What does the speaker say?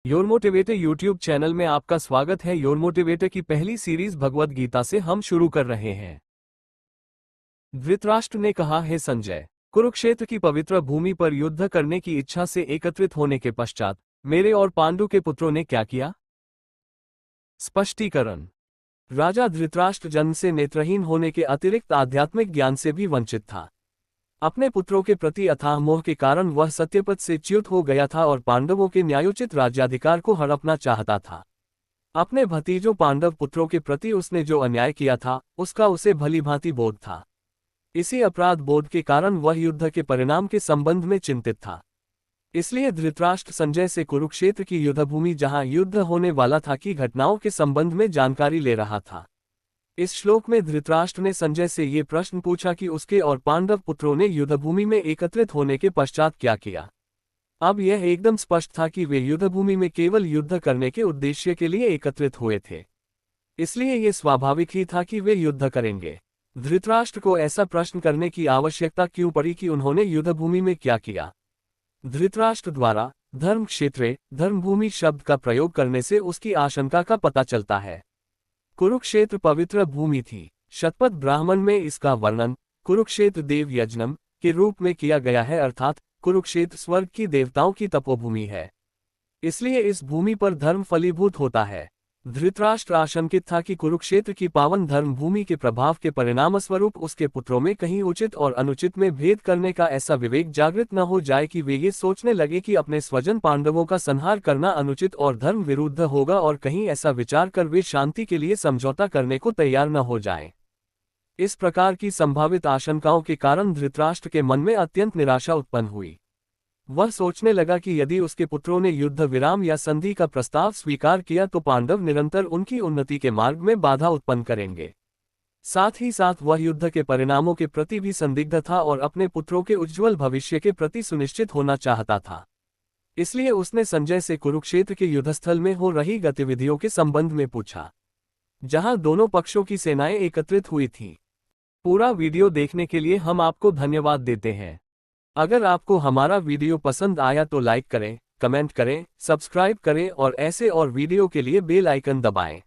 Your motivator YouTube channel में आपका स्वागत है। योर मोटिवेटर की पहली सीरीज भगवद गीता से हम शुरू कर रहे हैं। धृतराष्ट्र ने कहा, हे संजय, कुरुक्षेत्र की पवित्र भूमि पर युद्ध करने की इच्छा से एकत्रित होने के पश्चात मेरे और पांडु के पुत्रों ने क्या किया? स्पष्टीकरण। राजा धृतराष्ट्र जन्म से नेत्रहीन होने के अतिरिक्त आध्यात्मिक ज्ञान से भी वंचित था। अपने पुत्रों के प्रति अथाह मोह के कारण वह सत्यपथ से च्युत हो गया था और पांडवों के न्यायोचित राज्याधिकार को हड़पना चाहता था। अपने भतीजों पांडव पुत्रों के प्रति उसने जो अन्याय किया था उसका उसे भलीभांति बोध था। इसी अपराध बोध के कारण वह युद्ध के परिणाम के संबंध में चिंतित था। इसलिए धृतराष्ट्र संजय से कुरुक्षेत्र की युद्धभूमि जहां युद्ध होने वाला था की घटनाओं के संबंध में जानकारी ले रहा था। इस श्लोक में धृतराष्ट्र ने संजय से ये प्रश्न पूछा कि उसके और पांडव पुत्रों ने युद्धभूमि में एकत्रित होने के पश्चात क्या किया। अब यह एकदम स्पष्ट था कि वे युद्धभूमि में केवल युद्ध करने के उद्देश्य के लिए एकत्रित हुए थे। इसलिए ये स्वाभाविक ही था कि वे युद्ध करेंगे। धृतराष्ट्र को ऐसा प्रश्न करने की आवश्यकता क्यों पड़ी कि उन्होंने युद्धभूमि में क्या किया? धृतराष्ट्र द्वारा धर्म क्षेत्रे धर्मभूमि शब्द का प्रयोग करने से उसकी आशंका का पता चलता है। कुरुक्षेत्र पवित्र भूमि थी। शतपथ ब्राह्मण में इसका वर्णन कुरुक्षेत्र देव यज्ञम के रूप में किया गया है, अर्थात कुरुक्षेत्र स्वर्ग की देवताओं की तपोभूमि है। इसलिए इस भूमि पर धर्म फलीभूत होता है। धृतराष्ट्र आशंकित था कि कुरुक्षेत्र की पावन धर्म भूमि के प्रभाव के परिणामस्वरूप उसके पुत्रों में कहीं उचित और अनुचित में भेद करने का ऐसा विवेक जागृत न हो जाए कि वे ये सोचने लगे कि अपने स्वजन पांडवों का संहार करना अनुचित और धर्म विरुद्ध होगा और कहीं ऐसा विचार कर वे शांति के लिए समझौता करने को तैयार न हो जाएं। इस प्रकार की संभावित आशंकाओं के कारण धृतराष्ट्र के मन में अत्यंत निराशा उत्पन्न हुई। वह सोचने लगा कि यदि उसके पुत्रों ने युद्ध विराम या संधि का प्रस्ताव स्वीकार किया तो पांडव निरंतर उनकी उन्नति के मार्ग में बाधा उत्पन्न करेंगे। साथ ही साथ वह युद्ध के परिणामों के प्रति भी संदिग्ध था और अपने पुत्रों के उज्ज्वल भविष्य के प्रति सुनिश्चित होना चाहता था। इसलिए उसने संजय से कुरुक्षेत्र के युद्धस्थल में हो रही गतिविधियों के संबंध में पूछा, जहां दोनों पक्षों की सेनाएं एकत्रित हुई थीं। पूरा वीडियो देखने के लिए हम आपको धन्यवाद देते हैं। अगर आपको हमारा वीडियो पसंद आया तो लाइक करें, कमेंट करें, सब्सक्राइब करें और ऐसे और वीडियो के लिए बेल आइकन दबाएं।